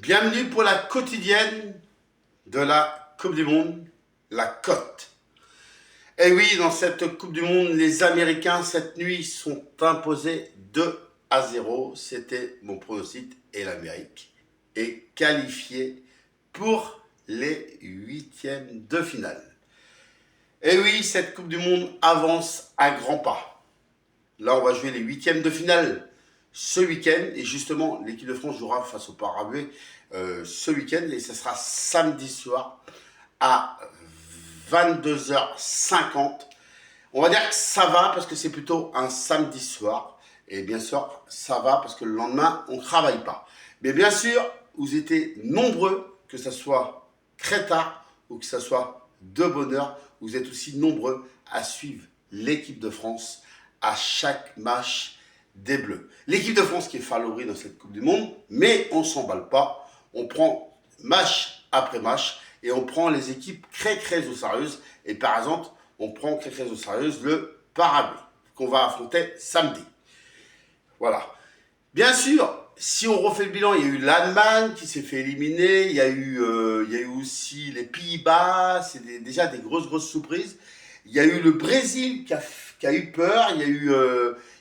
Bienvenue pour la quotidienne de la Coupe du Monde, la cote. Et oui, dans cette Coupe du Monde, les Américains, cette nuit, sont imposés 2-0. C'était mon pronostic et l'Amérique est qualifiée pour les huitièmes de finale. Et oui, cette Coupe du Monde avance à grands pas. Là, on va jouer les huitièmes de finale ce week-end. Et justement, l'équipe de France jouera face au Paraguay ce week-end. Et ce sera samedi soir à 22h50. On va dire que ça va parce que c'est plutôt un samedi soir. Et bien sûr, ça va parce que le lendemain, on ne travaille pas. Mais bien sûr, vous étiez nombreux, que ce soit très tard ou que ce soit de bonne heure, vous êtes aussi nombreux à suivre l'équipe de France à chaque match des Bleus. L'équipe de France qui est favori dans cette Coupe du Monde, mais on ne s'emballe pas. On prend match après match et on prend les équipes très au sérieux. Et par exemple, on prend très au sérieux le Paraguay qu'on va affronter samedi. Voilà. Bien sûr, si on refait le bilan, il y a eu l'Allemagne qui s'est fait éliminer, il y a eu aussi les Pays-Bas, c'est déjà des grosses surprises. Il y a eu le Brésil qui a eu peur, il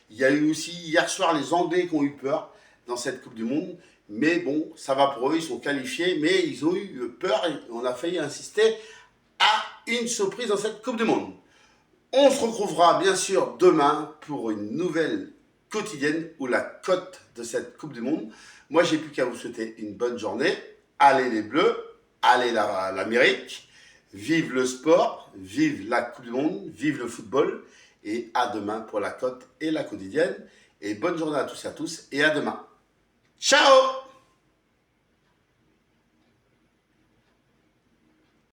y a eu aussi hier soir les Anglais qui ont eu peur dans cette Coupe du Monde. Mais bon, ça va pour eux, ils sont qualifiés, mais ils ont eu peur et on a failli insister à une surprise dans cette Coupe du Monde. On se retrouvera bien sûr demain pour une nouvelle quotidienne ou la cote de cette Coupe du Monde. Moi, j'ai plus qu'à vous souhaiter une bonne journée. Allez les Bleus, allez l'Amérique, vive le sport, vive la Coupe du Monde, vive le football. Et à demain pour la cote et la quotidienne. Et bonne journée à tous et à tous et à demain. Ciao!